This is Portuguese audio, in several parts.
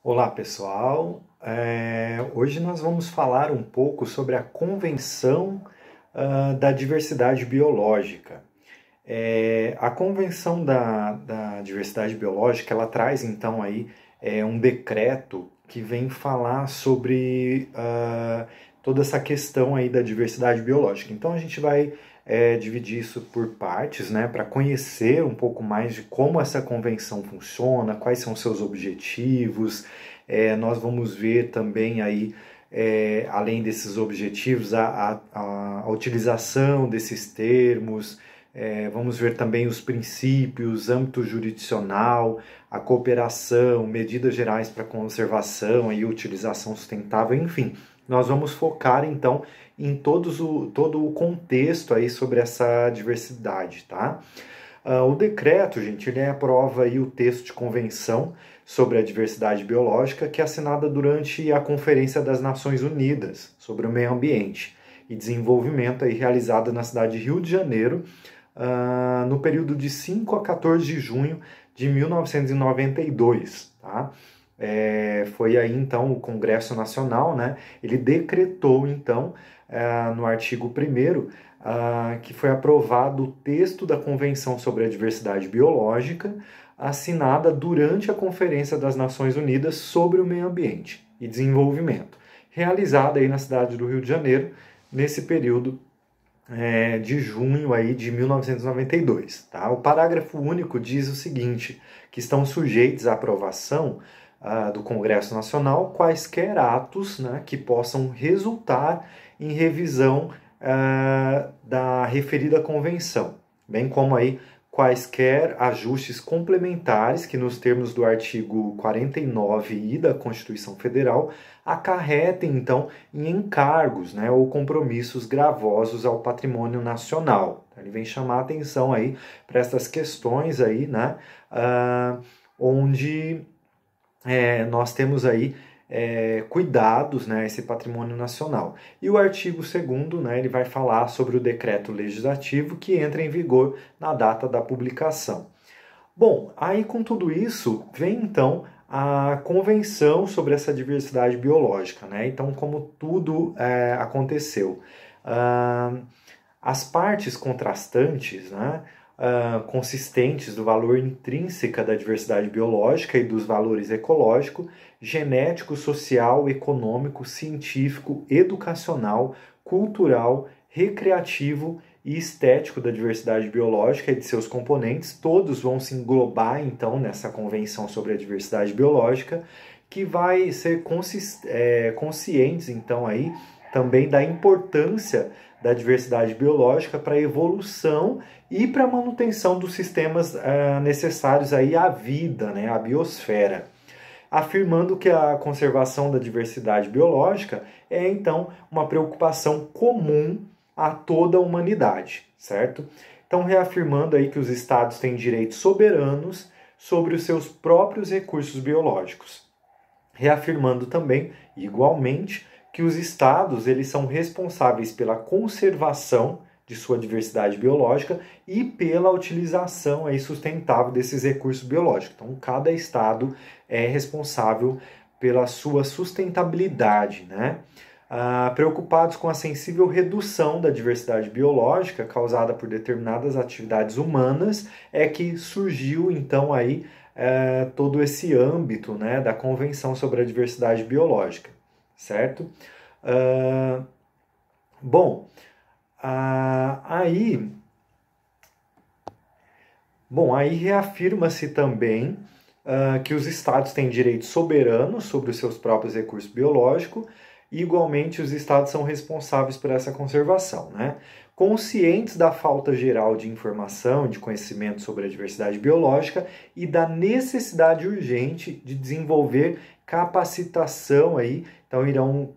Olá pessoal, hoje nós vamos falar um pouco sobre a Convenção da Diversidade Biológica. A Convenção da Diversidade Biológica, ela traz então aí um decreto que vem falar sobre toda essa questão aí da diversidade biológica. Então a gente vai dividir isso por partes, né, para conhecer um pouco mais de como essa convenção funciona, quais são seus objetivos. Nós vamos ver também aí, além desses objetivos, a utilização desses termos. Vamos ver também os princípios, âmbito jurisdicional, a cooperação, medidas gerais para conservação e utilização sustentável, enfim. Nós vamos focar então em todo o contexto aí sobre essa diversidade, tá? O decreto, gente, ele aprova aí o texto de convenção sobre a diversidade biológica que é assinada durante a Conferência das Nações Unidas sobre o Meio Ambiente e Desenvolvimento aí realizada na cidade de Rio de Janeiro, no período de 5 a 14 de junho de 1992, tá? Foi aí então o Congresso Nacional, né? Ele decretou então no artigo 1º que foi aprovado o texto da Convenção sobre a Diversidade Biológica, assinada durante a Conferência das Nações Unidas sobre o Meio Ambiente e Desenvolvimento, realizada aí na cidade do Rio de Janeiro, nesse período de junho aí de 1992. Tá? O parágrafo único diz o seguinte, que estão sujeitos à aprovação do Congresso Nacional quaisquer atos, né, que possam resultar em revisão da referida convenção, bem como aí quaisquer ajustes complementares que, nos termos do artigo 49I da Constituição Federal, acarretem, então, em encargos, né, ou compromissos gravosos ao patrimônio nacional. Ele vem chamar a atenção aí para essas questões aí, né, onde nós temos aí cuidados, né, esse patrimônio nacional. E o artigo 2º, né, ele vai falar sobre o decreto legislativo que entra em vigor na data da publicação. Bom, aí com tudo isso, vem então a Convenção sobre essa diversidade biológica, né? Então, como tudo aconteceu. As partes contrastantes, né, consistentes do valor intrínseco da diversidade biológica e dos valores ecológico, genético, social, econômico, científico, educacional, cultural, recreativo e estético da diversidade biológica e de seus componentes, todos vão se englobar então nessa Convenção sobre a Diversidade Biológica, que vai ser conscientes então aí também da importância da diversidade biológica para a evolução e para a manutenção dos sistemas necessários aí à vida, né, à biosfera, afirmando que a conservação da diversidade biológica é então uma preocupação comum a toda a humanidade, certo? Então, reafirmando aí que os estados têm direitos soberanos sobre os seus próprios recursos biológicos, reafirmando também, igualmente, que os estados eles são responsáveis pela conservação de sua diversidade biológica e pela utilização aí sustentável desses recursos biológicos. Então, cada estado é responsável pela sua sustentabilidade, né? Preocupados com a sensível redução da diversidade biológica causada por determinadas atividades humanas, é que surgiu então aí todo esse âmbito, né, da Convenção sobre a Diversidade Biológica, certo? Aí reafirma-se também que os estados têm direitos soberanos sobre os seus próprios recursos biológicos e, igualmente, os estados são responsáveis por essa conservação, né? Conscientes da falta geral de informação e de conhecimento sobre a diversidade biológica e da necessidade urgente de desenvolver capacitação aí, então irão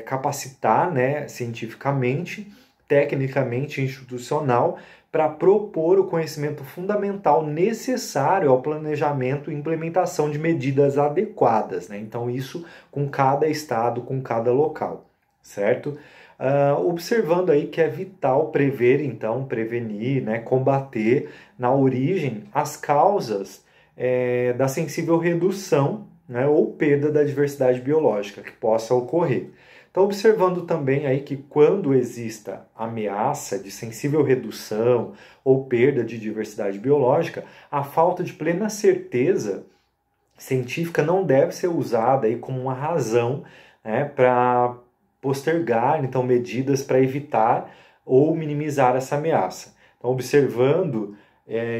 capacitar, né, cientificamente, tecnicamente, institucional, para propor o conhecimento fundamental necessário ao planejamento e implementação de medidas adequadas, né? Então, isso com cada estado, com cada local, certo? Observando aí que é vital prever, então, prevenir, né, combater na origem as causas da sensível redução né, ou perda da diversidade biológica que possa ocorrer. Então, observando também aí que quando exista ameaça de sensível redução ou perda de diversidade biológica, a falta de plena certeza científica não deve ser usada aí como uma razão, né, para postergar então medidas para evitar ou minimizar essa ameaça. Então, observando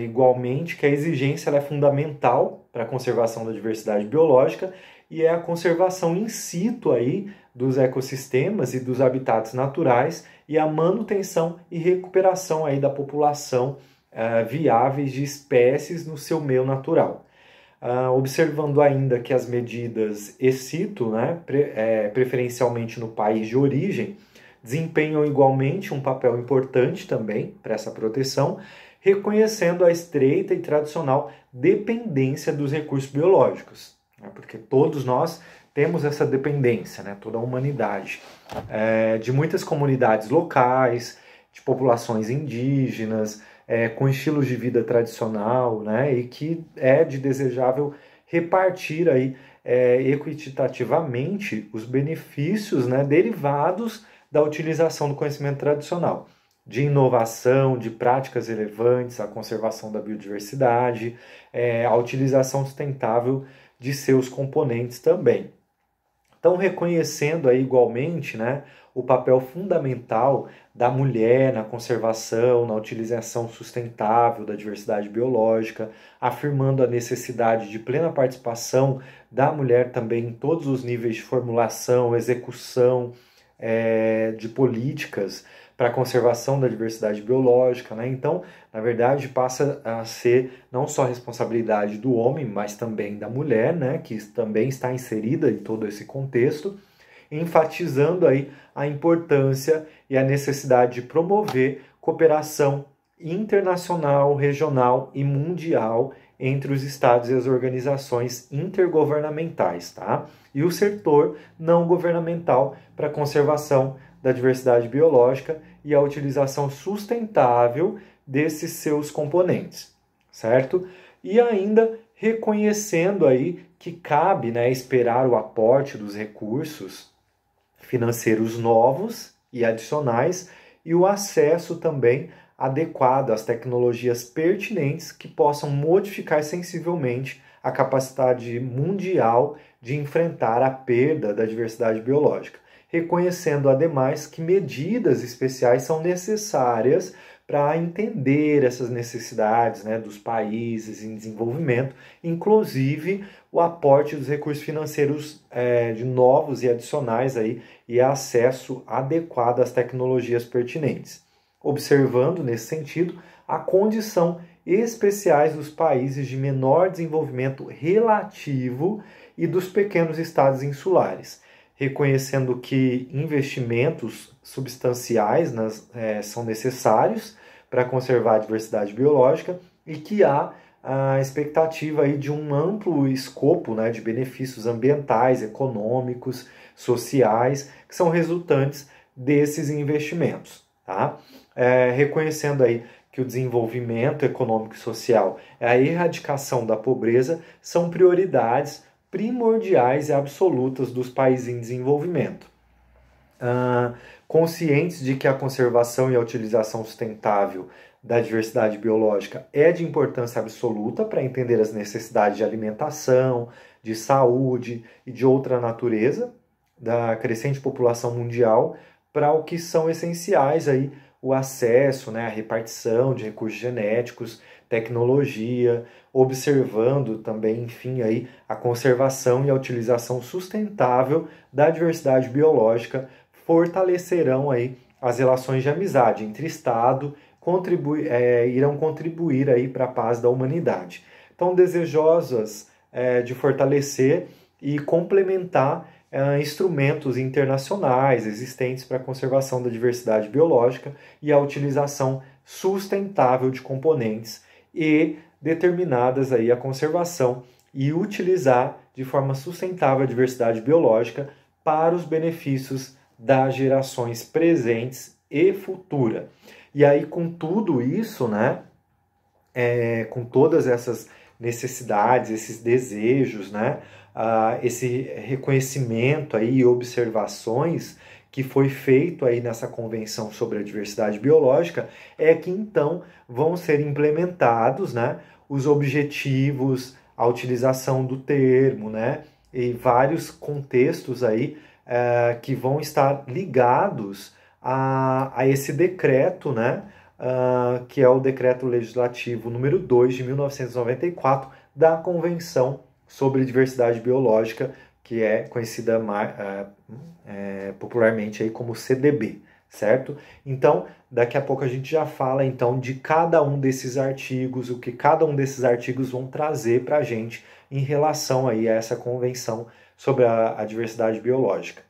igualmente que a exigência ela é fundamental para a conservação da diversidade biológica e é a conservação in situ aí dos ecossistemas e dos habitats naturais e a manutenção e recuperação aí da população viáveis de espécies no seu meio natural. Observando ainda que as medidas ex situ, né, preferencialmente no país de origem, desempenham igualmente um papel importante também para essa proteção, reconhecendo a estreita e tradicional dependência dos recursos biológicos, né, porque todos nós temos essa dependência, né, toda a humanidade, de muitas comunidades locais, de populações indígenas, com estilos de vida tradicional, né, e que é de desejável repartir aí, equitativamente os benefícios, né, derivados da utilização do conhecimento tradicional, de inovação, de práticas relevantes, a conservação da biodiversidade, a utilização sustentável de seus componentes também. Então, reconhecendo aí igualmente, né, o papel fundamental da mulher na conservação, na utilização sustentável da diversidade biológica, afirmando a necessidade de plena participação da mulher também em todos os níveis de formulação, execução de políticas para a conservação da diversidade biológica, né? Então, na verdade, passa a ser não só responsabilidade do homem, mas também da mulher, né? Que também está inserida em todo esse contexto, enfatizando aí a importância e a necessidade de promover cooperação internacional, regional e mundial entre os estados e as organizações intergovernamentais, tá? E o setor não governamental para a conservação da diversidade biológica e a utilização sustentável desses seus componentes, certo? E ainda reconhecendo aí que cabe, né, esperar o aporte dos recursos financeiros novos e adicionais e o acesso também adequado às tecnologias pertinentes que possam modificar sensivelmente a capacidade mundial de enfrentar a perda da diversidade biológica, reconhecendo ademais que medidas especiais são necessárias para entender essas necessidades, né, dos países em desenvolvimento, inclusive o aporte dos recursos financeiros de novos e adicionais aí, e acesso adequado às tecnologias pertinentes. Observando, nesse sentido, a condição especiais dos países de menor desenvolvimento relativo e dos pequenos estados insulares, reconhecendo que investimentos substanciais são necessários para conservar a diversidade biológica e que há a expectativa aí de um amplo escopo, né, de benefícios ambientais, econômicos, sociais, que são resultantes desses investimentos. Tá? Reconhecendo aí que o desenvolvimento econômico e social e a erradicação da pobreza são prioridades primordiais e absolutas dos países em desenvolvimento. Conscientes de que a conservação e a utilização sustentável da diversidade biológica é de importância absoluta para entender as necessidades de alimentação, de saúde e de outra natureza da crescente população mundial, para o que são essenciais aí o acesso, né, a repartição de recursos genéticos, tecnologia, observando também, enfim, aí, a conservação e a utilização sustentável da diversidade biológica, fortalecerão aí as relações de amizade entre Estado, irão contribuir aí para a paz da humanidade. Então, desejosas de fortalecer e complementar instrumentos internacionais existentes para a conservação da diversidade biológica e a utilização sustentável de componentes e determinadas aí a conservação e utilizar de forma sustentável a diversidade biológica para os benefícios das gerações presentes e futuras. E aí, com tudo isso, né, com todas essas necessidades, esses desejos, né, esse reconhecimento aí e observações que foi feito aí nessa Convenção sobre a Diversidade Biológica, é que então vão ser implementados, né, os objetivos, a utilização do termo, né, e vários contextos aí que vão estar ligados a esse decreto, né, que é o Decreto Legislativo número 2 de 1994 da Convenção sobre Diversidade Biológica, que é conhecida popularmente aí como CDB, certo? Então, daqui a pouco a gente já fala então de cada um desses artigos, o que cada um desses artigos vão trazer para a gente em relação aí a essa convenção sobre a diversidade biológica.